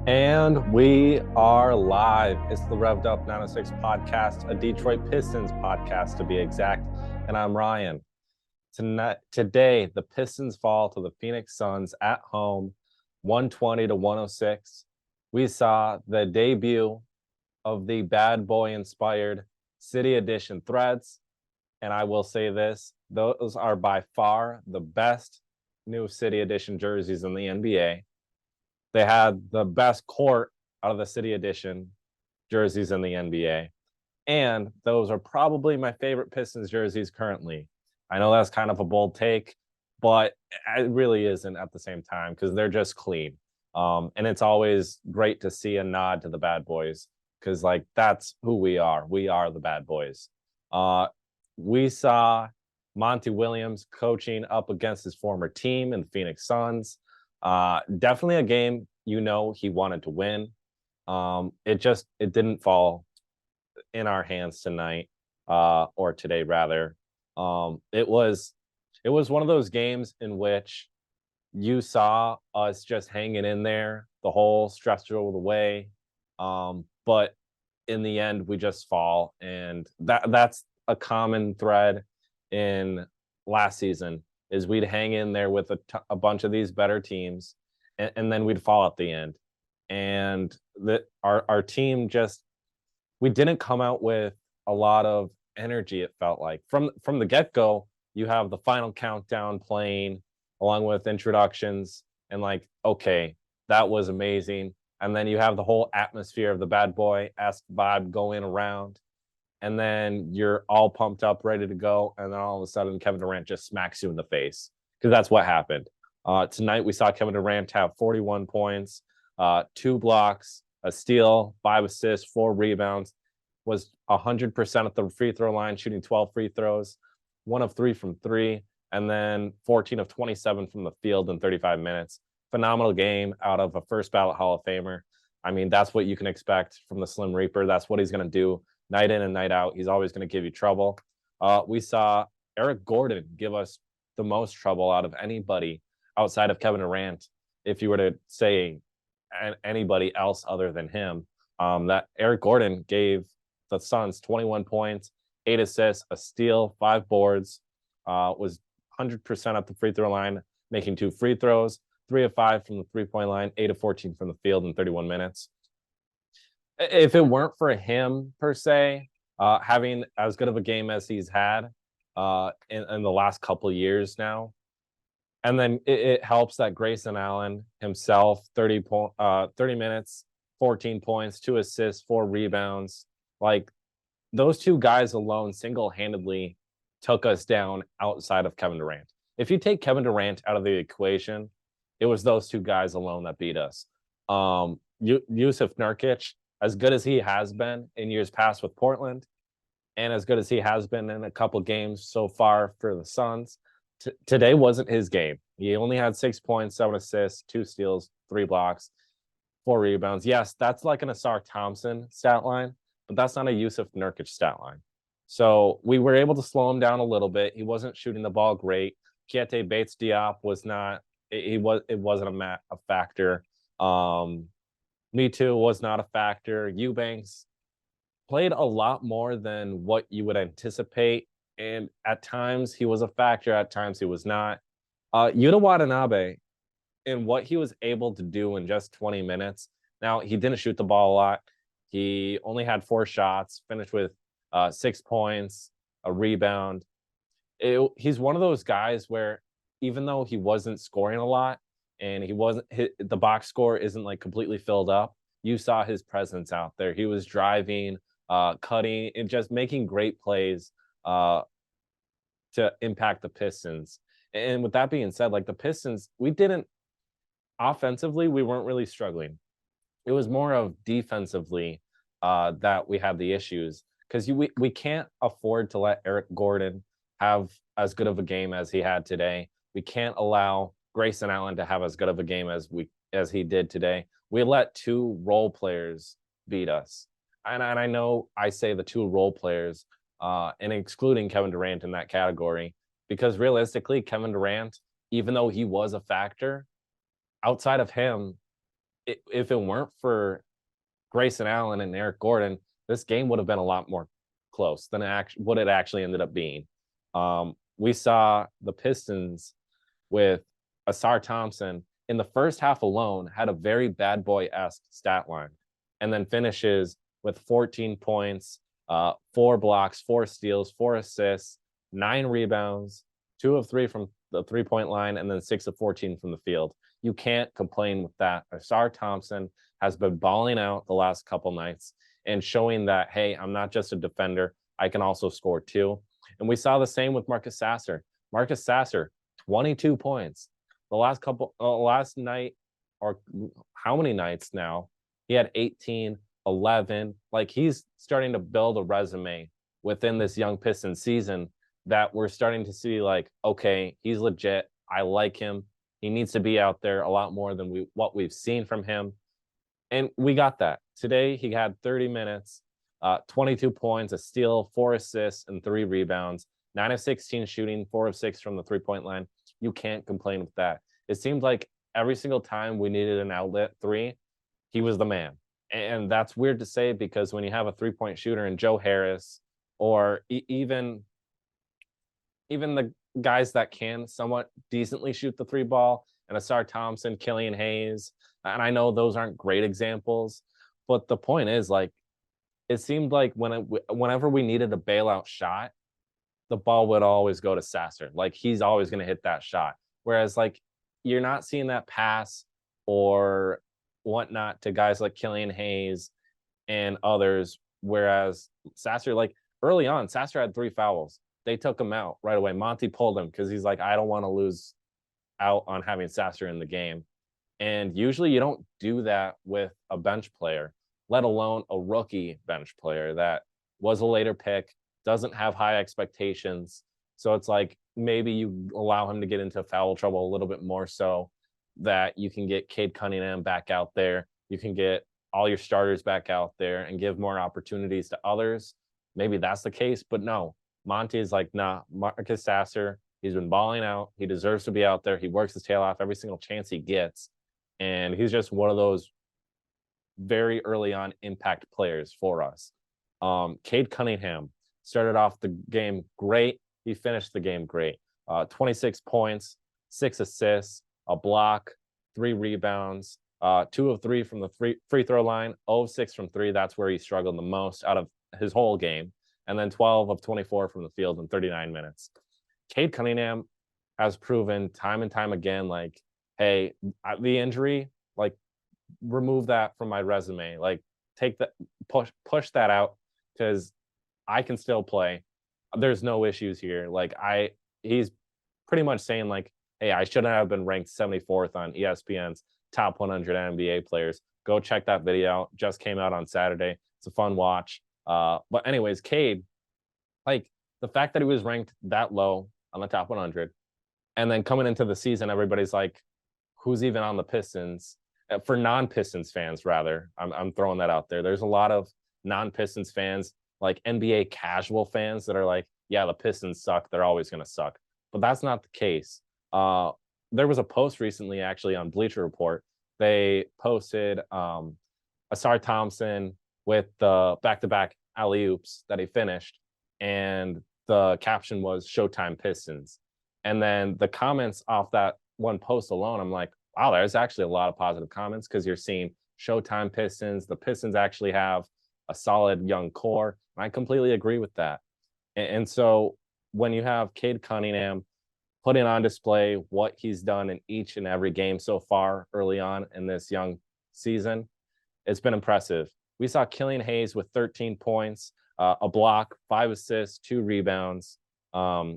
And we are live. It's the Revved Up 906 podcast, a Detroit Pistons podcast to be exact. And I'm Ryan. Today, the Pistons fall to the Phoenix Suns at home, 120 to 106. We saw the debut of the bad boy inspired City Edition threads. And I will say this, those are by far the best new City Edition jerseys in the NBA. They had the best court out of the City Edition jerseys in the NBA. And those are probably my favorite Pistons jerseys currently. I know that's kind of a bold take, but it really isn't at the same time because they're just clean. And it's always great to see a nod to the bad boys because, like, that's who we are. We are the bad boys. We saw Monty Williams coaching up against his former team in the Phoenix Suns. Definitely a game he wanted to win. It didn't fall in our hands tonight, or today rather. It was one of those games in which you saw us just hanging in there the whole stretch of the way. But in the end, we just fall, and that's a common thread in last season. Is we'd hang in there with a bunch of these better teams, and then we'd fall at the end. And our team we didn't come out with a lot of energy. It felt like from the get go, you have the final countdown playing along with introductions, and like, okay, that was amazing. And then you have the whole atmosphere of the bad boy-esque vibe going around. And then you're all pumped up, ready to go. And then all of a sudden, Kevin Durant just smacks you in the face because that's what happened. Tonight, we saw Kevin Durant have 41 points, 2 blocks, a steal, 5 assists, 4 rebounds, was 100% at the free throw line, shooting 12 free throws, 1 of 3 from 3, and then 14 of 27 from the field in 35 minutes. Phenomenal game out of a first ballot Hall of Famer. I mean, that's what you can expect from the Slim Reaper. That's what he's going to do night in and night out. He's always going to give you trouble. We saw Eric Gordon give us the most trouble out of anybody outside of Kevin Durant. If you were to say anybody else other than him, that Eric Gordon gave the Suns 21 points, 8 assists, a steal, 5 boards, was 100% at the free throw line, making 2 free throws, 3 of 5 from the 3-point line, 8 of 14 from the field in 31 minutes. If it weren't for him per se, having as good of a game as he's had in the last couple of years now, and then it helps that Grayson Allen himself, 30 minutes, 14 points, 2 assists, 4 rebounds. Like, those 2 guys alone single-handedly took us down outside of Kevin Durant. If you take Kevin Durant out of the equation, it was those 2 guys alone that beat us. Yusuf Nurkic, as good as he has been in years past with Portland, and as good as he has been in a couple games so far for the Suns, today wasn't his game. He only had 6 points, 7 assists, 2 steals, 3 blocks, 4 rebounds. Yes, that's like an Asar Thompson stat line, but that's not a Yusuf Nurkic stat line. So we were able to slow him down a little bit. He wasn't shooting the ball great. Keita Bates-Diop was not. It wasn't a factor. Me Too was not a factor. Eubanks played a lot more than what you would anticipate, and at times he was a factor, at times he was not. Yuta Watanabe, and what he was able to do in just 20 minutes. Now, he didn't shoot the ball a lot. He only had 4 shots, finished with 6 points, a rebound. He's one of those guys where even though he wasn't scoring a lot, and the box score isn't like completely filled up, you saw his presence out there. He was driving, cutting, and just making great plays to impact the Pistons. And with that being said, like, the Pistons, offensively, we weren't really struggling. It was more of defensively that we had the issues, because we can't afford to let Eric Gordon have as good of a game as he had today. We can't allow Grayson Allen to have as good of a game as he did today. We let 2 role players beat us. And I know I say the 2 role players, and excluding Kevin Durant in that category, because realistically, Kevin Durant, even though he was a factor, outside of him, if it weren't for Grayson Allen and Eric Gordon, this game would have been a lot more close than what it actually ended up being. We saw the Pistons with Asar Thompson in the first half alone had a very bad boy-esque stat line, and then finishes with 14 points, 4 blocks, 4 steals, 4 assists, 9 rebounds, 2 of 3 from the 3-point line, and then 6 of 14 from the field. You can't complain with that. Asar Thompson has been balling out the last couple nights and showing that, hey, I'm not just a defender, I can also score too. And we saw the same with Marcus Sasser. Marcus Sasser, 22 points. The last night, or how many nights now, he had 18, 11. Like, he's starting to build a resume within this young Pistons season that we're starting to see, like, okay, he's legit. I like him. He needs to be out there a lot more than what we've seen from him. And we got that. Today, he had 30 minutes, 22 points, a steal, 4 assists, and 3 rebounds, 9 of 16 shooting, 4 of 6 from the 3-point line. You can't complain with that. It seemed like every single time we needed an outlet 3, he was the man. And that's weird to say, because when you have a 3-point shooter in Joe Harris, or even the guys that can somewhat decently shoot the 3 ball, and Asar Thompson, Killian Hayes, and I know those aren't great examples, but the point is, like, it seemed like whenever we needed a bailout shot, the ball would always go to Sasser. Like, he's always going to hit that shot. Whereas, like, you're not seeing that pass or whatnot to guys like Killian Hayes and others. Whereas Sasser, like, early on, Sasser had 3 fouls. They took him out right away. Monty pulled him because he's like, I don't want to lose out on having Sasser in the game. And usually you don't do that with a bench player, let alone a rookie bench player that was a later pick, doesn't have high expectations. So it's like, maybe you allow him to get into foul trouble a little bit more, so that you can get Cade Cunningham back out there. You can get all your starters back out there and give more opportunities to others. Maybe that's the case, but no. Monty is like, nah, Marcus Sasser, he's been balling out. He deserves to be out there. He works his tail off every single chance he gets. And he's just one of those very early on impact players for us. Cade Cunningham started off the game great. He finished the game great. 26 points, 6 assists, a block, 3 rebounds, 2 of 3 from the free throw line, 0 of 6 from 3. That's where he struggled the most out of his whole game. And then 12 of 24 from the field in 39 minutes. Cade Cunningham has proven time and time again, like, hey, the injury, like, remove that from my resume. Like, take that, push that out, because I can still play. There's no issues here. Like, he's pretty much saying, like, hey, I shouldn't have been ranked 74th on ESPN's top 100 NBA players. Go check that video out. Just came out on Saturday. It's a fun watch. But anyways, Cade, like, the fact that he was ranked that low on the top 100, and then coming into the season, everybody's like, who's even on the Pistons? For non-Pistons fans, rather, I'm throwing that out there. There's a lot of non-Pistons fans, like NBA casual fans, that are like, yeah, the Pistons suck. They're always going to suck. But that's not the case. There was a post recently, actually, on Bleacher Report. They posted Asar Thompson with the back-to-back alley-oops that he finished, and the caption was Showtime Pistons. And then the comments off that one post alone, I'm like, wow, there's actually a lot of positive comments, because you're seeing Showtime Pistons. The Pistons actually have a solid young core. And I completely agree with that. And so when you have Cade Cunningham putting on display what he's done in each and every game so far early on in this young season, it's been impressive. We saw Killian Hayes with 13 points, a block, 5 assists, 2 rebounds, 4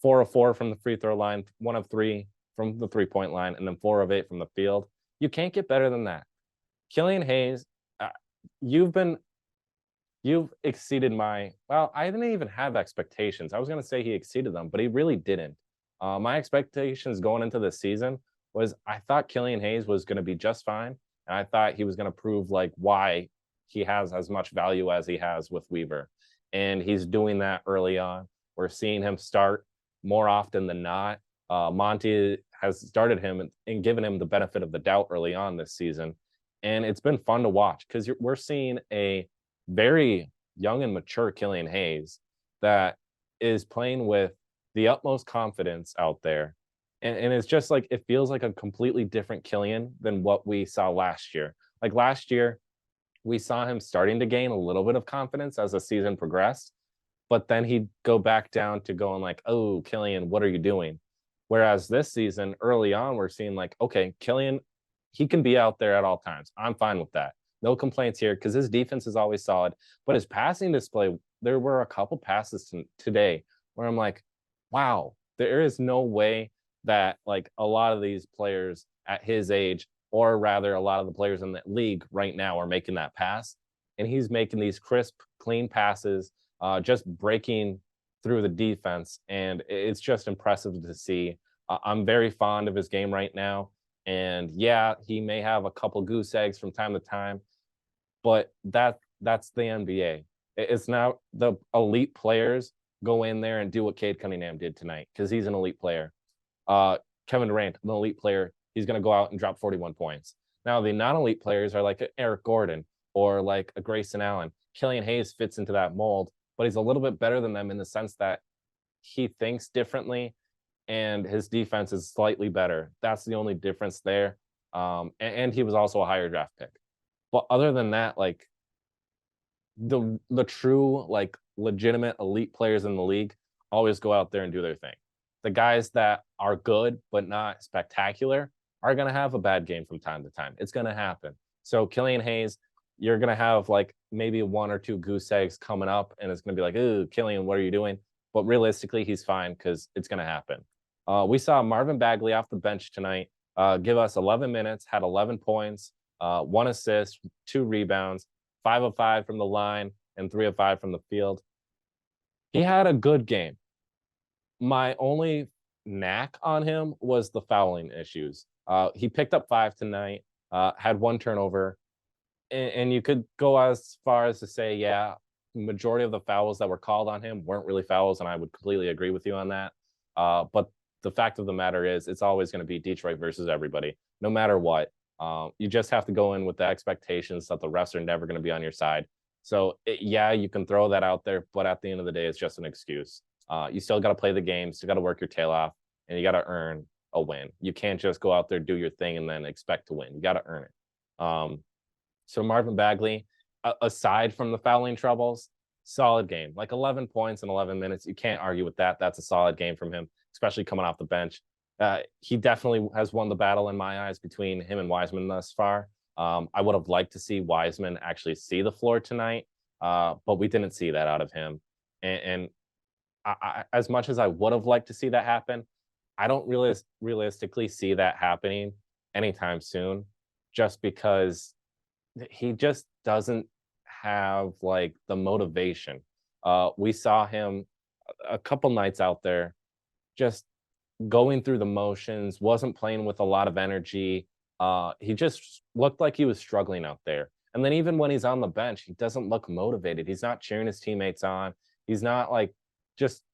of 4 from the free throw line, 1 of 3 from the 3-point line, and then 4 of 8 from the field. You can't get better than that. Killian Hayes, you've exceeded I didn't even have expectations. I was going to say he exceeded them, but he really didn't. My expectations going into this season was, I thought Killian Hayes was going to be just fine, and I thought he was going to prove, like, why he has as much value as he has with Weaver. And he's doing that early on. We're seeing him start more often than not. Monty has started him and given him the benefit of the doubt early on this season. And it's been fun to watch because we're seeing a very young and mature Killian Hayes that is playing with the utmost confidence out there. And it's just like it feels like a completely different Killian than what we saw last year. Like last year, we saw him starting to gain a little bit of confidence as the season progressed, but then he'd go back down to going like, "Oh, Killian, what are you doing?" Whereas this season, early on, we're seeing like, okay, Killian, he can be out there at all times. I'm fine with that. No complaints here because his defense is always solid. But his passing display, there were a couple passes today where I'm like, wow, there is no way that like a lot of these players at his age, or rather a lot of the players in the league right now are making that pass. And he's making these crisp, clean passes, just breaking through the defense. And it's just impressive to see. I'm very fond of his game right now. And yeah, he may have a couple goose eggs from time to time, but that's the NBA. It's now the elite players go in there and do what Cade Cunningham did tonight because he's an elite player. Kevin Durant, an elite player, he's going to go out and drop 41 points. Now, the non-elite players are like Eric Gordon or like a Grayson Allen. Killian Hayes fits into that mold, but he's a little bit better than them in the sense that he thinks differently and his defense is slightly better. That's the only difference there. And he was also a higher draft pick. But other than that, like the true like legitimate elite players in the league always go out there and do their thing. The guys that are good but not spectacular are going to have a bad game from time to time. It's going to happen. So Killian Hayes, you're going to have like maybe one or two goose eggs coming up and it's going to be like, "Ooh, Killian, what are you doing?" But realistically, he's fine because it's going to happen. We saw Marvin Bagley off the bench tonight give us 11 minutes, had 11 points, 1 assist, 2 rebounds, 5 of 5 from the line, and 3 of 5 from the field. He had a good game. My only knack on him was the fouling issues. He picked up 5 tonight, had 1 turnover, and you could go as far as to say, yeah, majority of the fouls that were called on him weren't really fouls, and I would completely agree with you on that. But the fact of the matter is, it's always going to be Detroit versus everybody, no matter what. You just have to go in with the expectations that the refs are never going to be on your side. So, yeah, you can throw that out there, but at the end of the day, it's just an excuse. You still got to play the game, still got to work your tail off, and you got to earn a win. You can't just go out there, do your thing, and then expect to win. You got to earn it. So Marvin Bagley, aside from the fouling troubles, solid game. Like 11 points in 11 minutes. You can't argue with that. That's a solid game from him, especially coming off the bench. He definitely has won the battle in my eyes between him and Wiseman thus far. I would have liked to see Wiseman actually see the floor tonight, but we didn't see that out of him. And as much as I would have liked to see that happen, I don't really realistically see that happening anytime soon, just because he just doesn't have like the motivation. We saw him a couple nights out there just going through the motions, wasn't playing with a lot of energy. He just looked like he was struggling out there. And then even when he's on the bench, he doesn't look motivated. He's not cheering his teammates on. He's not like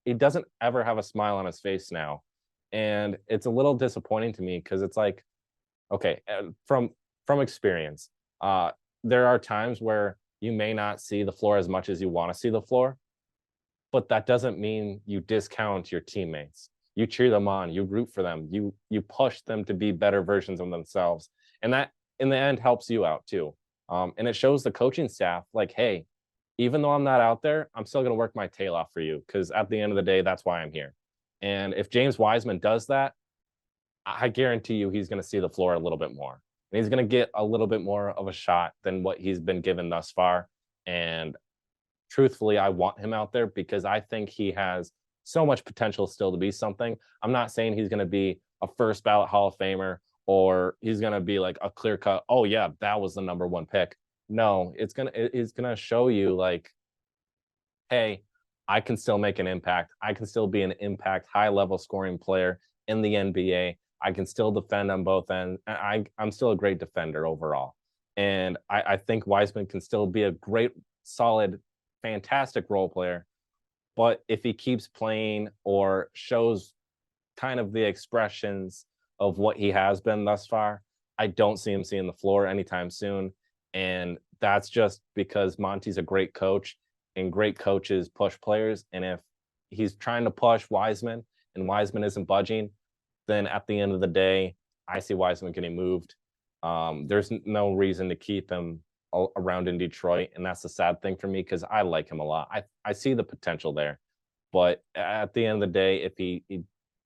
he doesn't ever have a smile on his face now. And it's a little disappointing to me because it's like, okay, from experience, there are times where you may not see the floor as much as you want to see the floor, but that doesn't mean you discount your teammates. You cheer them on, you root for them, you push them to be better versions of themselves, and that in the end helps you out too. And it shows the coaching staff like, hey, even though I'm not out there, I'm still going to work my tail off for you because at the end of the day, that's why I'm here. And if James Wiseman does that, I guarantee you he's going to see the floor a little bit more. And he's going to get a little bit more of a shot than what he's been given thus far. And truthfully, I want him out there because I think he has so much potential still to be something. I'm not saying he's going to be a first ballot Hall of Famer or he's going to be like a clear cut, oh yeah, that was the #1 pick. No, it's going to show you like, hey, I can still make an impact. I can still be an impact high level scoring player in the NBA. I can still defend on both ends. And I'm still a great defender overall. And I think Wiseman can still be a great, solid, fantastic role player. But if he keeps playing or shows kind of the expressions of what he has been thus far, I don't see him seeing the floor anytime soon. And that's just because Monty's a great coach and great coaches push players. And if he's trying to push Wiseman and Wiseman isn't budging, then at the end of the day, I see Wiseman getting moved. There's no reason to keep him around in Detroit. And that's the sad thing for me because I like him a lot. I see the potential there. But at the end of the day,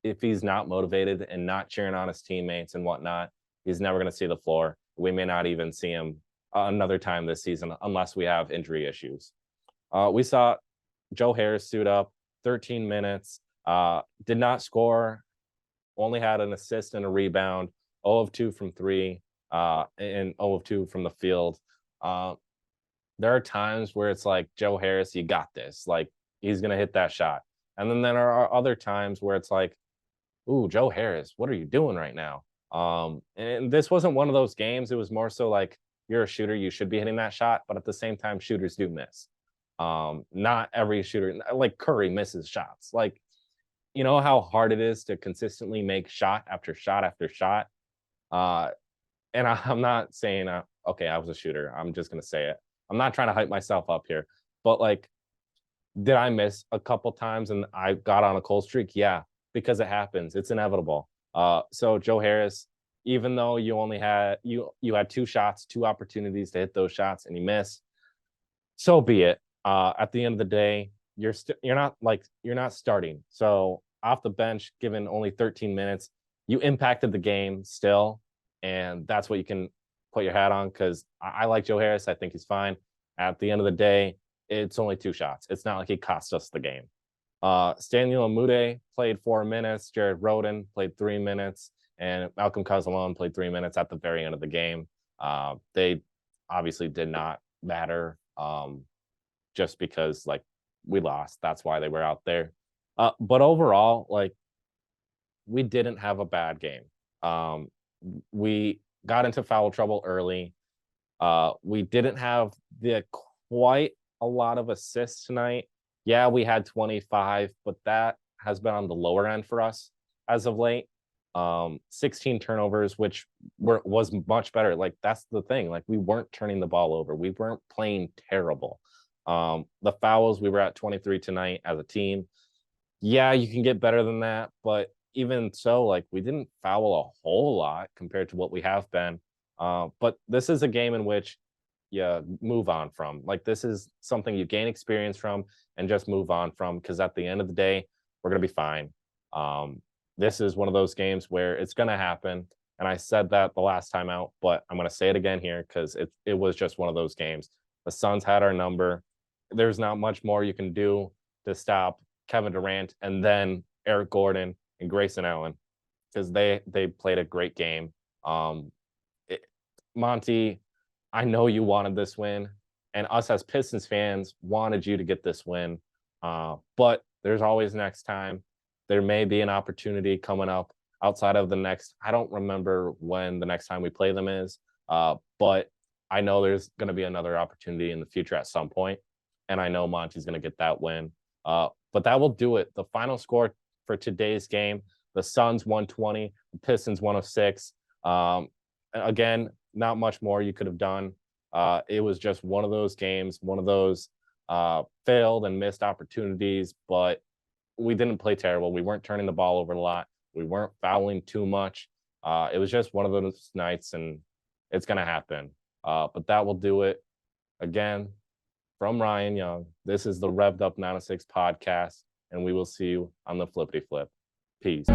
if he's not motivated and not cheering on his teammates and whatnot, he's never going to see the floor. We may not even see him another time this season unless we have injury issues. We saw Joe Harris suit up, 13 minutes, did not score, only had an assist and a rebound, 0 of 2 from 3, and 0 of 2 from the field. There are times where it's like, Joe Harris, you got this. Like, he's going to hit that shot. And then there are other times where it's like, ooh, Joe Harris, what are you doing right now? And this wasn't one of those games. It was more so like, you're a shooter, you should be hitting that shot. But at the same time, shooters do miss. Not every shooter, like Curry misses shots. Like, you know how hard it is to consistently make shot after shot after shot. And I'm not saying, okay, I was a shooter. I'm just going to say it. I'm not trying to hype myself up here. But like, did I miss a couple times and I got on a cold streak? Yeah, because it happens. It's inevitable. So Joe Harris, even though you only had you had 2 shots, 2 opportunities to hit those shots, and you missed, so be it. At the end of the day, you're not starting. So off the bench, given only 13 minutes, you impacted the game still, and that's what you can put your hat on. Because I like Joe Harris. I think he's fine. At the end of the day, it's only 2 shots. It's not like he cost us the game. Stanley Lamude played 4 minutes. Jared Rhoden played 3 minutes. And Malcolm Casalon played 3 minutes at the very end of the game. They obviously did not matter just because, like, we lost. That's why they were out there. But overall, like, we didn't have a bad game. We got into foul trouble early. We didn't have quite a lot of assists tonight. Yeah, we had 25, but that has been on the lower end for us as of late. 16 turnovers, which was much better. Like, that's the thing. Like, we weren't turning the ball over. We weren't playing terrible. The fouls, we were at 23 tonight as a team. Yeah, you can get better than that, but even so, like, we didn't foul a whole lot compared to what we have been. But this is a game in which you move on from. Like, this is something you gain experience from and just move on from, because at the end of the day, we're going to be fine. This is one of those games where it's going to happen. And I said that the last time out, but I'm going to say it again here because it was just one of those games. The Suns had our number. There's not much more you can do to stop Kevin Durant and then Eric Gordon and Grayson Allen, because they played a great game. Monty, I know you wanted this win, and us as Pistons fans wanted you to get this win. But there's always next time. There may be an opportunity coming up outside of the next. I don't remember when the next time we play them is, but I know there's going to be another opportunity in the future at some point, and I know Monty's going to get that win. But that will do it. The final score for today's game: the Suns 120, the Pistons 106. Again, not much more you could have done. It was just one of those games, one of those failed and missed opportunities, but we didn't play terrible. We weren't turning the ball over a lot. We weren't fouling too much. It was just one of those nights, and it's going to happen. But that will do it. Again, from Ryan Young, this is the Revved Up 906 podcast, and we will see you on the flippity flip. Peace.